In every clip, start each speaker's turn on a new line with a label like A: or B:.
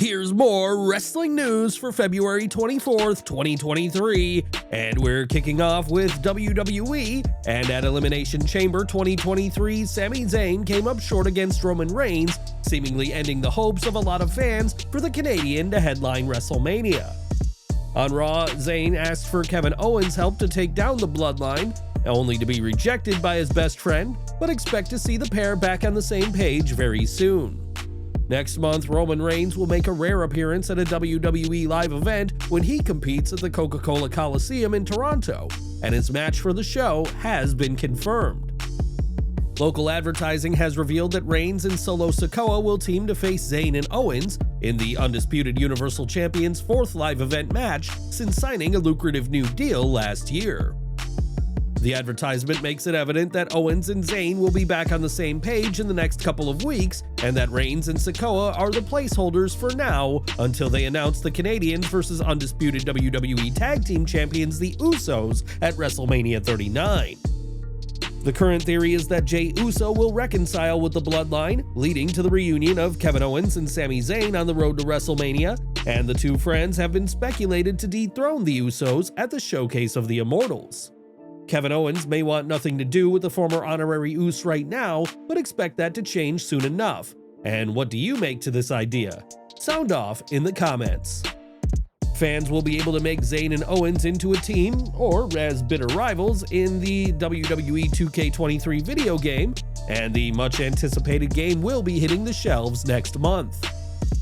A: Here's more wrestling news for February 24th, 2023, and we're kicking off with WWE, and at Elimination Chamber 2023, Sami Zayn came up short against Roman Reigns, seemingly ending the hopes of a lot of fans for the Canadian to headline WrestleMania. On Raw, Zayn asked for Kevin Owens' help to take down the Bloodline, only to be rejected by his best friend, but expect to see the pair back on the same page very soon. Next month, Roman Reigns will make a rare appearance at a WWE live event when he competes at the Coca-Cola Coliseum in Toronto, and his match for the show has been confirmed. Local advertising has revealed that Reigns and Solo Sikoa will team to face Zayn and Owens in the Undisputed Universal Champion's fourth live event match since signing a lucrative new deal last year. The advertisement makes it evident that Owens and Zayn will be back on the same page in the next couple of weeks, and that Reigns and Sikoa are the placeholders for now until they announce the Canadians versus undisputed WWE Tag Team Champions, the Usos, at WrestleMania 39. The current theory is that Jey Uso will reconcile with the Bloodline, leading to the reunion of Kevin Owens and Sami Zayn on the road to WrestleMania, and the two friends have been speculated to dethrone the Usos at the Showcase of the Immortals. Kevin Owens may want nothing to do with the former honorary Uso right now, but expect that to change soon enough. And what do you make to this idea? Sound off in the comments. Fans will be able to make Zayn and Owens into a team, or as bitter rivals, in the WWE 2K23 video game, and the much-anticipated game will be hitting the shelves next month.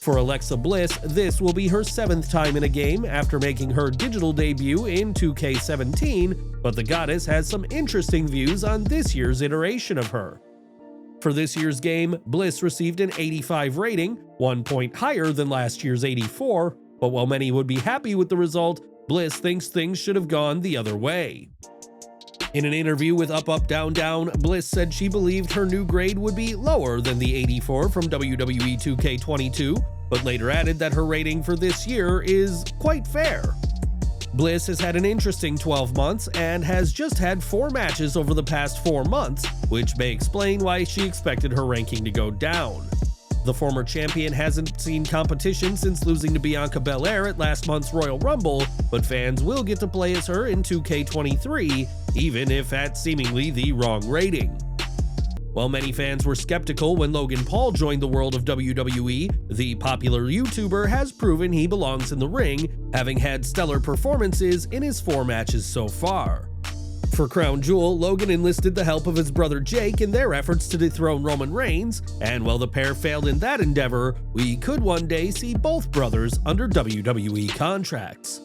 A: For Alexa Bliss, this will be her 7th time in a game after making her digital debut in 2K17, but the goddess has some interesting views on this year's iteration of her. For this year's game, Bliss received an 85 rating, 1 point higher than last year's 84, but while many would be happy with the result, Bliss thinks things should have gone the other way. In an interview with Up Up Down Down, Bliss said she believed her new grade would be lower than the 84 from WWE 2K22, but later added that her rating for this year is quite fair. Bliss has had an interesting 12 months and has just had 4 matches over the past 4 months, which may explain why she expected her ranking to go down. The former champion hasn't seen competition since losing to Bianca Belair at last month's Royal Rumble, but fans will get to play as her in 2K23, even if at seemingly the wrong rating. While many fans were skeptical when Logan Paul joined the world of WWE, the popular YouTuber has proven he belongs in the ring, having had stellar performances in his 4 matches so far. For Crown Jewel, Logan enlisted the help of his brother Jake in their efforts to dethrone Roman Reigns, and while the pair failed in that endeavor, we could one day see both brothers under WWE contracts.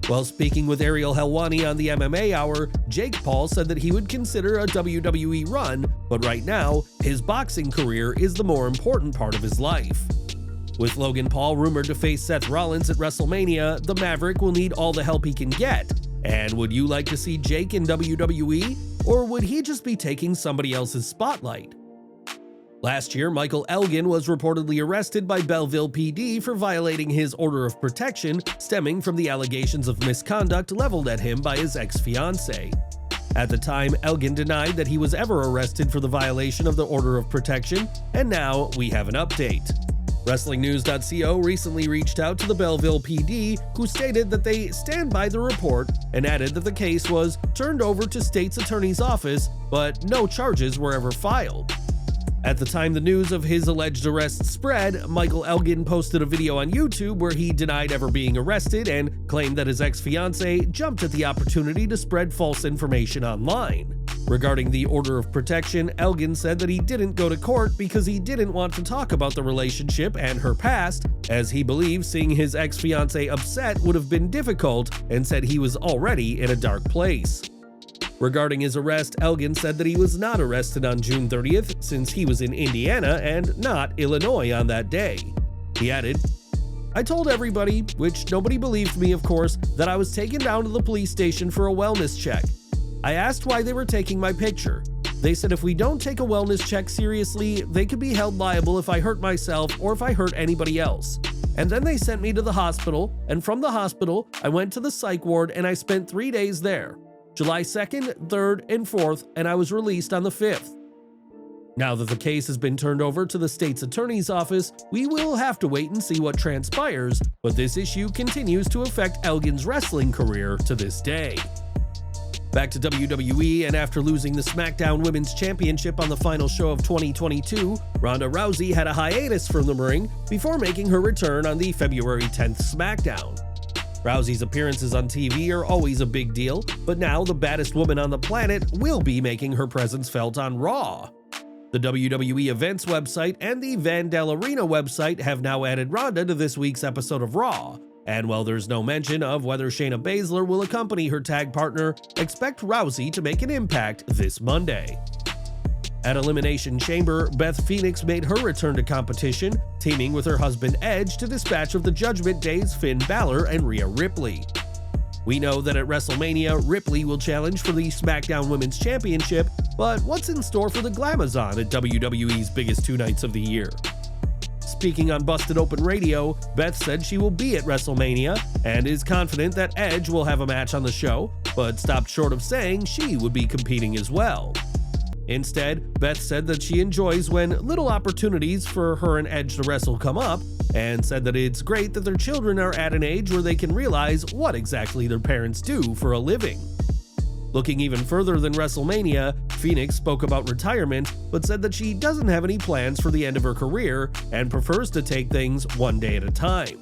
A: While speaking with Ariel Helwani on the MMA Hour, Jake Paul said that he would consider a WWE run, but right now, his boxing career is the more important part of his life. With Logan Paul rumored to face Seth Rollins at WrestleMania, the Maverick will need all the help he can get. And would you like to see Jake in WWE, or would he just be taking somebody else's spotlight? Last year, Michael Elgin was reportedly arrested by Belleville PD for violating his order of protection stemming from the allegations of misconduct leveled at him by his ex-fiancée. At the time, Elgin denied that he was ever arrested for the violation of the order of protection, and now we have an update. WrestlingNews.co recently reached out to the Belleville PD, who stated that they stand by the report and added that the case was turned over to state's attorney's office, but no charges were ever filed. At the time the news of his alleged arrest spread, Michael Elgin posted a video on YouTube where he denied ever being arrested and claimed that his ex-fiancée jumped at the opportunity to spread false information online. Regarding the order of protection, Elgin said that he didn't go to court because he didn't want to talk about the relationship and her past, as he believed seeing his ex-fiancée upset would have been difficult, and said he was already in a dark place. Regarding his arrest, Elgin said that he was not arrested on June 30th since he was in Indiana and not Illinois on that day. He added, "I told everybody, which nobody believed me of course, that I was taken down to the police station for a wellness check. I asked why they were taking my picture. They said if we don't take a wellness check seriously, they could be held liable if I hurt myself or if I hurt anybody else. And then they sent me to the hospital, and from the hospital, I went to the psych ward and I spent 3 days there. July 2nd, 3rd, and 4th, and I was released on the 5th. Now that the case has been turned over to the state's attorney's office, we will have to wait and see what transpires, but this issue continues to affect Elgin's wrestling career to this day. Back to WWE, and after losing the SmackDown Women's Championship on the final show of 2022, Ronda Rousey had a hiatus from the ring before making her return on the February 10th SmackDown. Rousey's appearances on TV are always a big deal, but now the baddest woman on the planet will be making her presence felt on Raw. The WWE Events website and the Vandal Arena website have now added Ronda to this week's episode of Raw. And while there's no mention of whether Shayna Baszler will accompany her tag partner, expect Rousey to make an impact this Monday. At Elimination Chamber, Beth Phoenix made her return to competition, teaming with her husband Edge to dispatch of the Judgment Day's Finn Balor and Rhea Ripley. We know that at WrestleMania, Ripley will challenge for the SmackDown Women's Championship, but what's in store for the Glamazon at WWE's biggest two nights of the year? Speaking on Busted Open Radio, Beth said she will be at WrestleMania and is confident that Edge will have a match on the show, but stopped short of saying she would be competing as well. Instead, Beth said that she enjoys when little opportunities for her and Edge to wrestle come up, and said that it's great that their children are at an age where they can realize what exactly their parents do for a living. Looking even further than WrestleMania, Phoenix spoke about retirement, but said that she doesn't have any plans for the end of her career and prefers to take things one day at a time.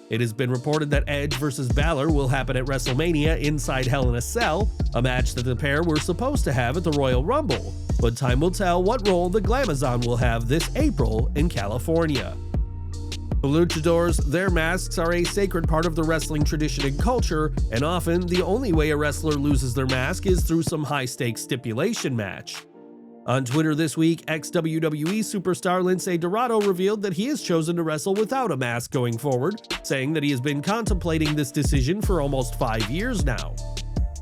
A: It has been reported that Edge vs. Balor will happen at WrestleMania inside Hell in a Cell, a match that the pair were supposed to have at the Royal Rumble, but time will tell what role the Glamazon will have this April in California. The luchadors, their masks are a sacred part of the wrestling tradition and culture, and often the only way a wrestler loses their mask is through some high-stakes stipulation match. On Twitter this week, ex-WWE superstar Lince Dorado revealed that he has chosen to wrestle without a mask going forward, saying that he has been contemplating this decision for almost 5 years now.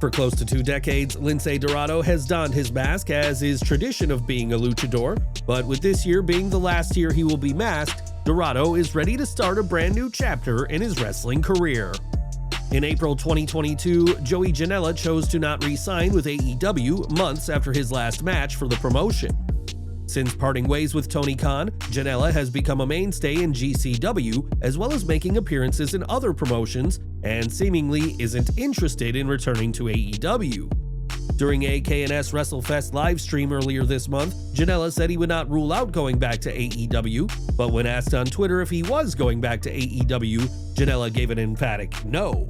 A: For close to 2 decades, Lince Dorado has donned his mask as is tradition of being a luchador, but with this year being the last year he will be masked, Dorado is ready to start a brand new chapter in his wrestling career. In April 2022, Joey Janela chose to not re-sign with AEW months after his last match for the promotion. Since parting ways with Tony Khan, Janela has become a mainstay in GCW, as well as making appearances in other promotions, and seemingly isn't interested in returning to AEW. During a KNS WrestleFest livestream earlier this month, Janela said he would not rule out going back to AEW, but when asked on Twitter if he was going back to AEW, Janela gave an emphatic no.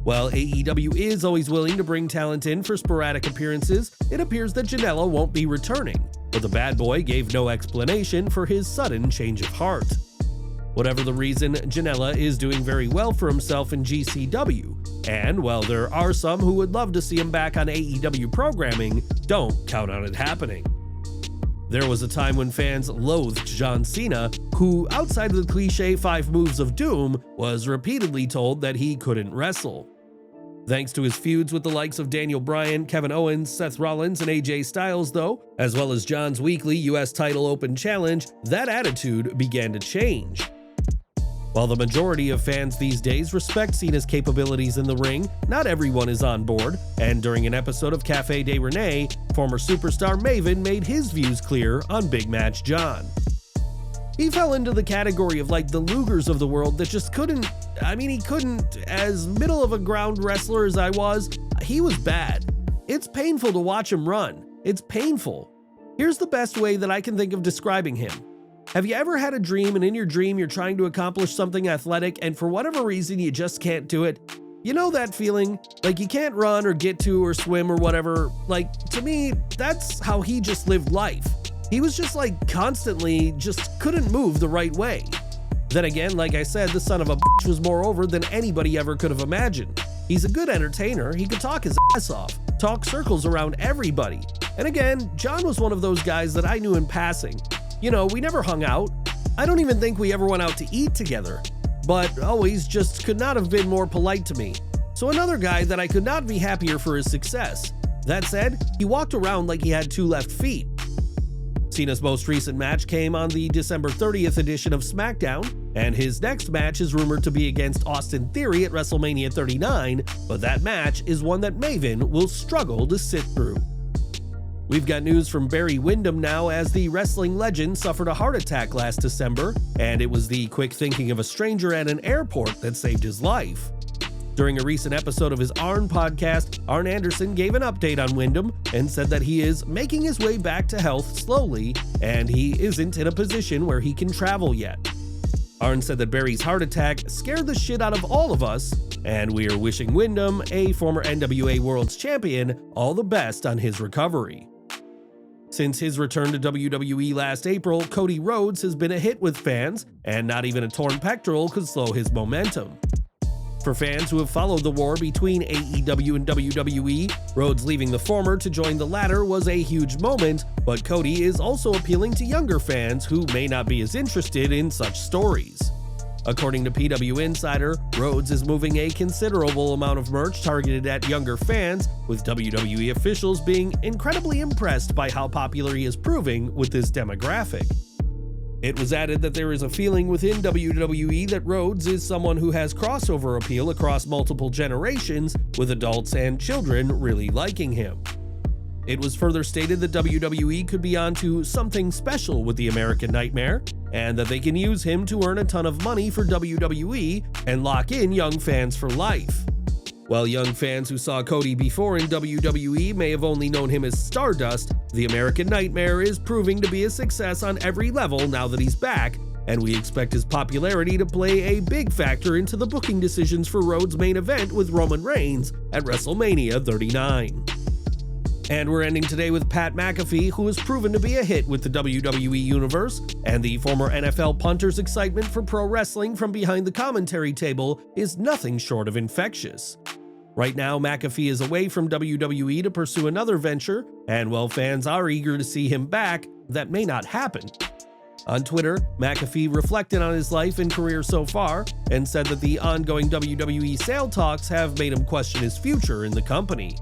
A: While AEW is always willing to bring talent in for sporadic appearances, it appears that Janela won't be returning, but the bad boy gave no explanation for his sudden change of heart. Whatever the reason, Janela is doing very well for himself in GCW, and while there are some who would love to see him back on AEW programming, don't count on it happening. There was a time when fans loathed John Cena, who, outside of the cliche 5 moves of doom, was repeatedly told that he couldn't wrestle. Thanks to his feuds with the likes of Daniel Bryan, Kevin Owens, Seth Rollins, and AJ Styles though, as well as John's weekly US title open challenge, that attitude began to change. While the majority of fans these days respect Cena's capabilities in the ring, not everyone is on board, and during an episode of Cafe de Rene, former superstar Maven made his views clear on Big Match John. He fell into the category of like the Lugers of the world that just couldn't, as middle of a ground wrestler as I was, he was bad. It's painful to watch him run. It's painful. Here's the best way that I can think of describing him. Have you ever had a dream and in your dream you're trying to accomplish something athletic and for whatever reason you just can't do it? You know that feeling? Like you can't run or get to or swim or whatever. Like, to me, that's how he just lived life. He was just like constantly just couldn't move the right way. Then again, like I said, the son of a bitch was more over than anybody ever could have imagined. He's a good entertainer. He could talk his ass off, talk circles around everybody. And again, John was one of those guys that I knew in passing. You know, we never hung out. I don't even think we ever went out to eat together, but always just could not have been more polite to me. So another guy that I could not be happier for his success. That said, he walked around like he had 2 left feet. Cena's most recent match came on the December 30th edition of SmackDown, and his next match is rumored to be against Austin Theory at WrestleMania 39, but that match is one that Maven will struggle to sit through. We've got news from Barry Windham now, as the wrestling legend suffered a heart attack last December, and it was the quick thinking of a stranger at an airport that saved his life. During a recent episode of his Arn podcast, Arn Anderson gave an update on Windham and said that he is making his way back to health slowly, and he isn't in a position where he can travel yet. Arn said that Barry's heart attack scared the shit out of all of us, and we are wishing Windham, a former NWA World's Champion, all the best on his recovery. Since his return to WWE last April, Cody Rhodes has been a hit with fans, and not even a torn pectoral could slow his momentum. For fans who have followed the war between AEW and WWE, Rhodes leaving the former to join the latter was a huge moment, but Cody is also appealing to younger fans who may not be as interested in such stories. According to PW Insider, Rhodes is moving a considerable amount of merch targeted at younger fans, with WWE officials being incredibly impressed by how popular he is proving with this demographic. It was added that there is a feeling within WWE that Rhodes is someone who has crossover appeal across multiple generations, with adults and children really liking him. It was further stated that WWE could be onto something special with the American Nightmare, and that they can use him to earn a ton of money for WWE and lock in young fans for life. While young fans who saw Cody before in WWE may have only known him as Stardust, the American Nightmare is proving to be a success on every level now that he's back, and we expect his popularity to play a big factor into the booking decisions for Rhodes' main event with Roman Reigns at WrestleMania 39. And we're ending today with Pat McAfee, who has proven to be a hit with the WWE Universe, and the former NFL punter's excitement for pro wrestling from behind the commentary table is nothing short of infectious. Right now, McAfee is away from WWE to pursue another venture, and while fans are eager to see him back, that may not happen. On Twitter, McAfee reflected on his life and career so far, and said that the ongoing WWE sale talks have made him question his future in the company.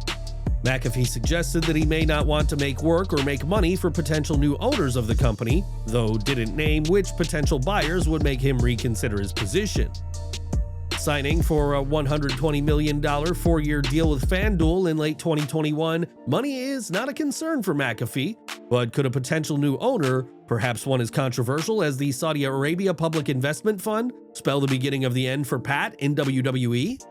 A: McAfee suggested that he may not want to make work or make money for potential new owners of the company, though didn't name which potential buyers would make him reconsider his position. Signing for a $120 million four-year deal with FanDuel in late 2021, money is not a concern for McAfee, but could a potential new owner, perhaps one as controversial as the Saudi Arabia Public Investment Fund, spell the beginning of the end for Pat in WWE?